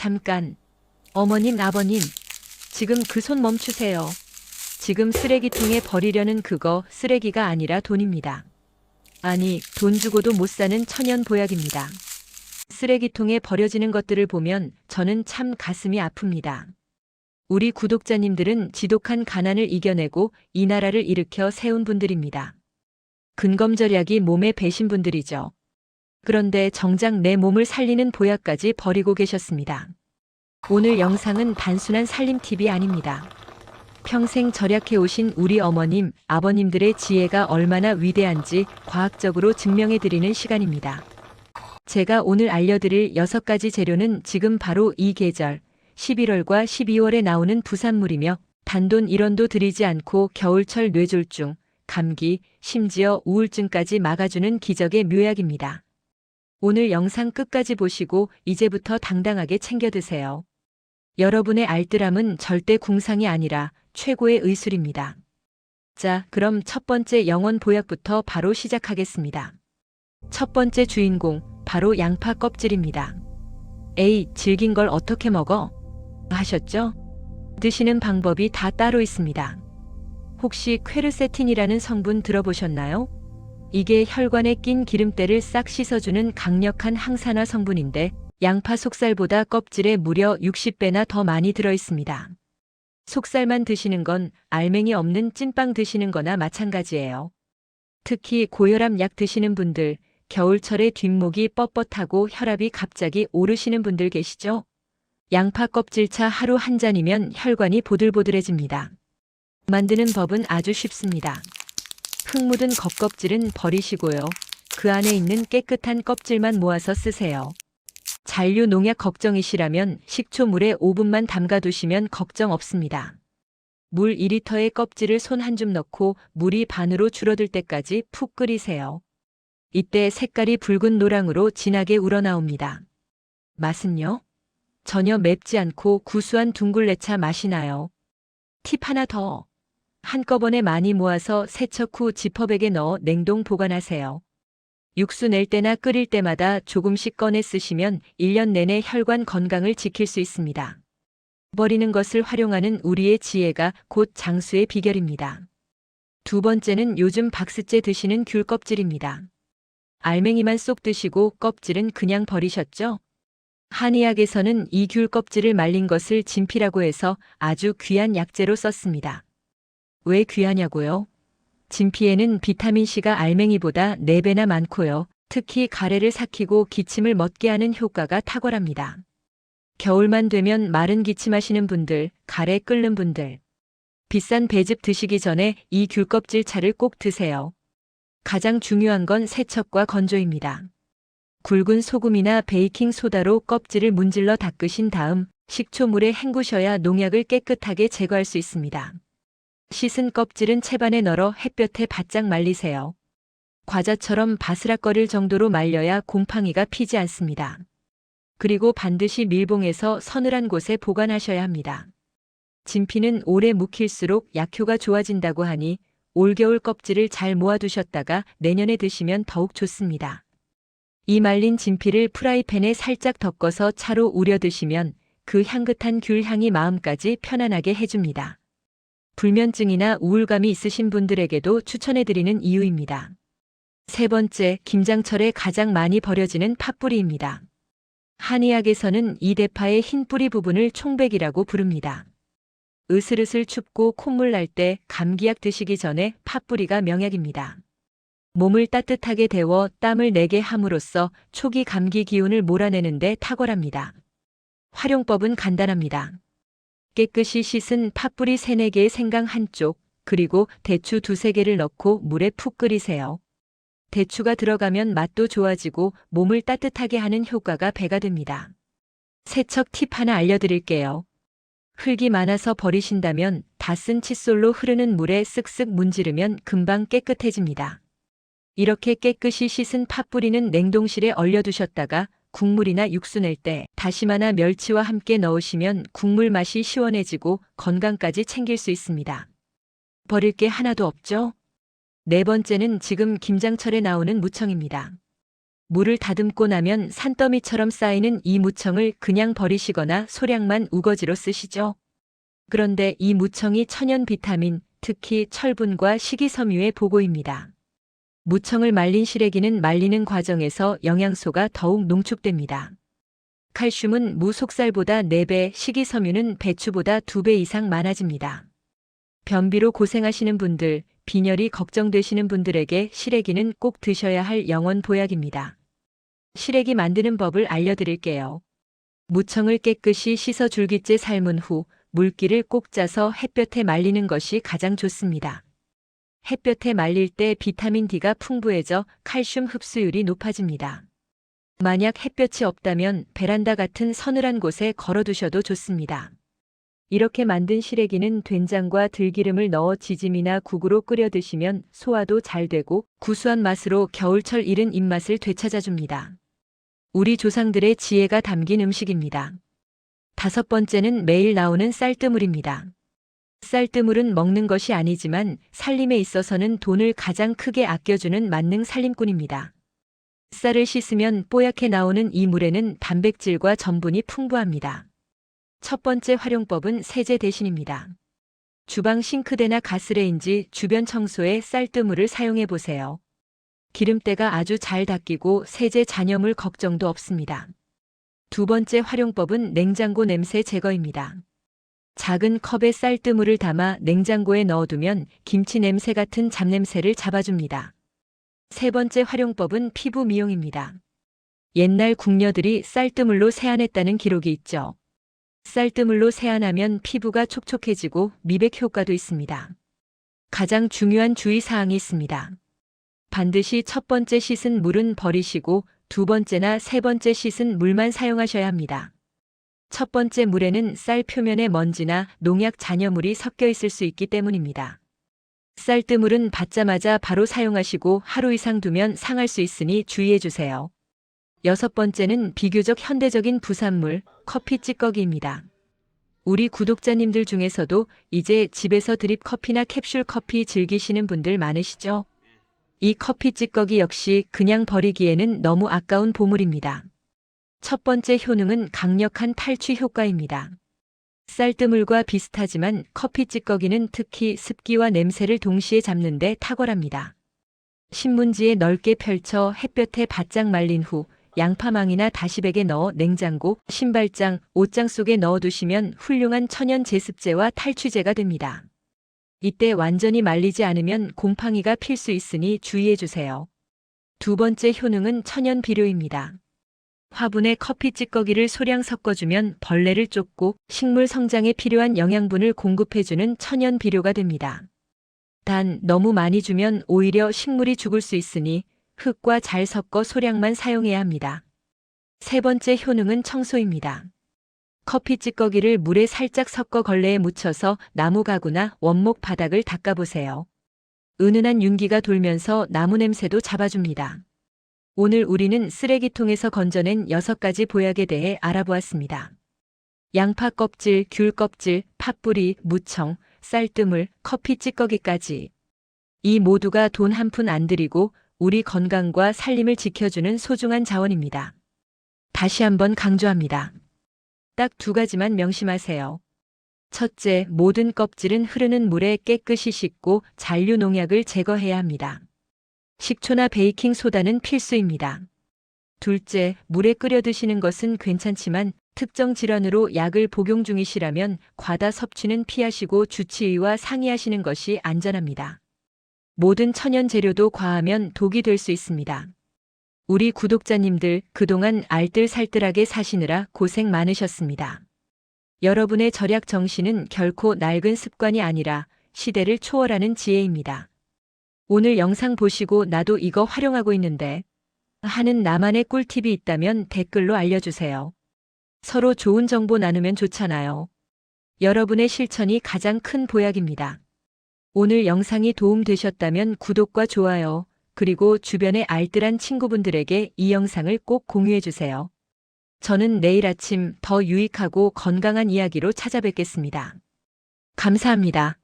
잠깐. 어머님, 아버님. 지금 그 손 멈추세요. 지금 쓰레기통에 버리려는 그거 쓰레기가 아니라 돈입니다. 아니, 돈 주고도 못 사는 천연 보약입니다. 쓰레기통에 버려지는 것들을 보면 저는 참 가슴이 아픕니다. 우리 구독자님들은 지독한 가난을 이겨내고 이 나라를 일으켜 세운 분들입니다. 근검절약이 몸에 배신 분들이죠. 그런데 정작 내 몸을 살리는 보약까지 버리고 계셨습니다. 오늘 영상은 단순한 살림 팁이 아닙니다. 평생 절약해 오신 우리 어머님, 아버님들의 지혜가 얼마나 위대한지 과학적으로 증명해 드리는 시간입니다. 제가 오늘 알려드릴 6가지 재료는 지금 바로 이 계절, 11월과 12월에 나오는 부산물이며 단돈 1원도 들이지 않고 겨울철 뇌졸중, 감기, 심지어 우울증까지 막아주는 기적의 묘약입니다. 오늘 영상 끝까지 보시고 이제부터 당당하게 챙겨 드세요. 여러분의 알뜰함은 절대 궁상이 아니라 최고의 의술입니다. 자, 그럼 첫 번째 영원 보약부터 바로 시작하겠습니다. 첫 번째 주인공, 바로 양파 껍질입니다. 에이, 질긴 걸 어떻게 먹어? 하셨죠? 드시는 방법이 다 따로 있습니다. 혹시 퀘르세틴이라는 성분 들어보셨나요? 이게 혈관에 낀 기름때를 싹 씻어주는 강력한 항산화 성분인데 양파 속살보다 껍질에 무려 60배나 더 많이 들어있습니다. 속살만 드시는 건 알맹이 없는 찐빵 드시는 거나 마찬가지예요. 특히 고혈압 약 드시는 분들, 겨울철에 뒷목이 뻣뻣하고 혈압이 갑자기 오르시는 분들 계시죠? 양파 껍질차 하루 한 잔이면 혈관이 보들보들해집니다. 만드는 법은 아주 쉽습니다. 흙 묻은 겉껍질은 버리시고요. 그 안에 있는 깨끗한 껍질만 모아서 쓰세요. 잔류 농약 걱정이시라면 식초물에 5분만 담가두시면 걱정 없습니다. 물 2리터에 껍질을 손 한 줌 넣고 물이 반으로 줄어들 때까지 푹 끓이세요. 이때 색깔이 붉은 노랑으로 진하게 우러나옵니다. 맛은요? 전혀 맵지 않고 구수한 둥글레차 맛이 나요. 팁 하나 더. 한꺼번에 많이 모아서 세척 후 지퍼백에 넣어 냉동 보관하세요. 육수 낼 때나 끓일 때마다 조금씩 꺼내 쓰시면 1년 내내 혈관 건강을 지킬 수 있습니다. 버리는 것을 활용하는 우리의 지혜가 곧 장수의 비결입니다. 두 번째는 요즘 박스째 드시는 귤 껍질입니다. 알맹이만 쏙 드시고 껍질은 그냥 버리셨죠? 한의학에서는 이 귤 껍질을 말린 것을 진피라고 해서 아주 귀한 약재로 썼습니다. 왜 귀하냐고요? 진피에는 비타민C가 알맹이보다 4배나 많고요. 특히 가래를 삭히고 기침을 멎게 하는 효과가 탁월합니다. 겨울만 되면 마른 기침하시는 분들, 가래 끓는 분들. 비싼 배즙 드시기 전에 이 귤 껍질 차를 꼭 드세요. 가장 중요한 건 세척과 건조입니다. 굵은 소금이나 베이킹 소다로 껍질을 문질러 닦으신 다음 식초물에 헹구셔야 농약을 깨끗하게 제거할 수 있습니다. 씻은 껍질은 채반에 널어 햇볕에 바짝 말리세요. 과자처럼 바스락거릴 정도로 말려야 곰팡이가 피지 않습니다. 그리고 반드시 밀봉해서 서늘한 곳에 보관하셔야 합니다. 진피는 오래 묵힐수록 약효가 좋아진다고 하니 올겨울 껍질을 잘 모아두셨다가 내년에 드시면 더욱 좋습니다. 이 말린 진피를 프라이팬에 살짝 덮어서 차로 우려 드시면 그 향긋한 귤 향이 마음까지 편안하게 해줍니다. 불면증이나 우울감이 있으신 분들에게도 추천해드리는 이유입니다. 세 번째, 김장철에 가장 많이 버려지는 팥뿌리입니다. 한의학에서는 이 대파의 흰 뿌리 부분을 총백이라고 부릅니다. 으슬으슬 춥고 콧물 날 때 감기약 드시기 전에 팥뿌리가 명약입니다. 몸을 따뜻하게 데워 땀을 내게 함으로써 초기 감기 기운을 몰아내는 데 탁월합니다. 활용법은 간단합니다. 깨끗이 씻은 팥뿌리 3-4개의 생강 한쪽, 그리고 대추 2-3개를 넣고 물에 푹 끓이세요. 대추가 들어가면 맛도 좋아지고 몸을 따뜻하게 하는 효과가 배가 됩니다. 세척 팁 하나 알려드릴게요. 흙이 많아서 버리신다면 다 쓴 칫솔로 흐르는 물에 쓱쓱 문지르면 금방 깨끗해집니다. 이렇게 깨끗이 씻은 팥뿌리는 냉동실에 얼려두셨다가 국물이나 육수 낼 때 다시마나 멸치와 함께 넣으시면 국물 맛이 시원해지고 건강까지 챙길 수 있습니다. 버릴 게 하나도 없죠? 네 번째는 지금 김장철에 나오는 무청입니다. 물을 다듬고 나면 산더미처럼 쌓이는 이 무청을 그냥 버리시거나 소량만 우거지로 쓰시죠. 그런데 이 무청이 천연 비타민, 특히 철분과 식이섬유의 보고입니다. 무청을 말린 시래기는 말리는 과정에서 영양소가 더욱 농축됩니다. 칼슘은 무 속살보다 4배, 식이섬유는 배추보다 2배 이상 많아집니다. 변비로 고생하시는 분들, 빈혈이 걱정되시는 분들에게 시래기는 꼭 드셔야 할 영원 보약입니다. 시래기 만드는 법을 알려드릴게요. 무청을 깨끗이 씻어 줄기째 삶은 후 물기를 꼭 짜서 햇볕에 말리는 것이 가장 좋습니다. 햇볕에 말릴 때 비타민 D가 풍부해져 칼슘 흡수율이 높아집니다. 만약 햇볕이 없다면 베란다 같은 서늘한 곳에 걸어두셔도 좋습니다. 이렇게 만든 시래기는 된장과 들기름을 넣어 지짐이나 국으로 끓여 드시면 소화도 잘 되고 구수한 맛으로 겨울철 잃은 입맛을 되찾아줍니다. 우리 조상들의 지혜가 담긴 음식입니다. 5번째는 매일 나오는 쌀뜨물입니다. 쌀뜨물은 먹는 것이 아니지만 살림에 있어서는 돈을 가장 크게 아껴주는 만능 살림꾼입니다. 쌀을 씻으면 뽀얗게 나오는 이 물에는 단백질과 전분이 풍부합니다. 첫 번째 활용법은 세제 대신입니다. 주방 싱크대나 가스레인지 주변 청소에 쌀뜨물을 사용해 보세요. 기름때가 아주 잘 닦이고 세제 잔여물 걱정도 없습니다. 두 번째 활용법은 냉장고 냄새 제거입니다. 작은 컵에 쌀뜨물을 담아 냉장고에 넣어두면 김치 냄새 같은 잡냄새를 잡아줍니다. 세 번째 활용법은 피부 미용입니다. 옛날 궁녀들이 쌀뜨물로 세안했다는 기록이 있죠. 쌀뜨물로 세안하면 피부가 촉촉해지고 미백 효과도 있습니다. 가장 중요한 주의사항이 있습니다. 반드시 첫 번째 씻은 물은 버리시고 두 번째나 세 번째 씻은 물만 사용하셔야 합니다. 첫 번째 물에는 쌀 표면에 먼지나 농약 잔여물이 섞여 있을 수 있기 때문입니다. 쌀뜨물은 받자마자 바로 사용하시고 하루 이상 두면 상할 수 있으니 주의해 주세요. 6번째는 비교적 현대적인 부산물, 커피 찌꺼기입니다. 우리 구독자님들 중에서도 이제 집에서 드립 커피나 캡슐 커피 즐기시는 분들 많으시죠? 이 커피 찌꺼기 역시 그냥 버리기에는 너무 아까운 보물입니다. 첫 번째 효능은 강력한 탈취 효과입니다. 쌀뜨물과 비슷하지만 커피 찌꺼기는 특히 습기와 냄새를 동시에 잡는 데 탁월합니다. 신문지에 넓게 펼쳐 햇볕에 바짝 말린 후 양파망이나 다시백에 넣어 냉장고, 신발장, 옷장 속에 넣어두시면 훌륭한 천연 제습제와 탈취제가 됩니다. 이때 완전히 말리지 않으면 곰팡이가 필 수 있으니 주의해 주세요. 두 번째 효능은 천연 비료입니다. 화분에 커피 찌꺼기를 소량 섞어주면 벌레를 쫓고 식물 성장에 필요한 영양분을 공급해주는 천연 비료가 됩니다. 단 너무 많이 주면 오히려 식물이 죽을 수 있으니 흙과 잘 섞어 소량만 사용해야 합니다. 세 번째 효능은 청소입니다. 커피 찌꺼기를 물에 살짝 섞어 걸레에 묻혀서 나무 가구나 원목 바닥을 닦아보세요. 은은한 윤기가 돌면서 나무 냄새도 잡아줍니다. 오늘 우리는 쓰레기통에서 건져낸 6가지 보약에 대해 알아보았습니다. 양파 껍질, 귤 껍질, 팥뿌리, 무청, 쌀뜨물, 커피 찌꺼기까지. 이 모두가 돈 한 푼 안 들이고 우리 건강과 살림을 지켜주는 소중한 자원입니다. 다시 한번 강조합니다. 딱 2가지만 명심하세요. 첫째, 모든 껍질은 흐르는 물에 깨끗이 씻고 잔류 농약을 제거해야 합니다. 식초나 베이킹 소다는 필수입니다. 둘째, 물에 끓여 드시는 것은 괜찮지만 특정 질환으로 약을 복용 중이시라면 과다 섭취는 피하시고 주치의와 상의하시는 것이 안전합니다. 모든 천연 재료도 과하면 독이 될 수 있습니다. 우리 구독자님들 그동안 알뜰살뜰하게 사시느라 고생 많으셨습니다. 여러분의 절약 정신은 결코 낡은 습관이 아니라 시대를 초월하는 지혜입니다. 오늘 영상 보시고 나도 이거 활용하고 있는데 하는 나만의 꿀팁이 있다면 댓글로 알려주세요. 서로 좋은 정보 나누면 좋잖아요. 여러분의 실천이 가장 큰 보약입니다. 오늘 영상이 도움되셨다면 구독과 좋아요, 그리고 주변의 알뜰한 친구분들에게 이 영상을 꼭 공유해주세요. 저는 내일 아침 더 유익하고 건강한 이야기로 찾아뵙겠습니다. 감사합니다.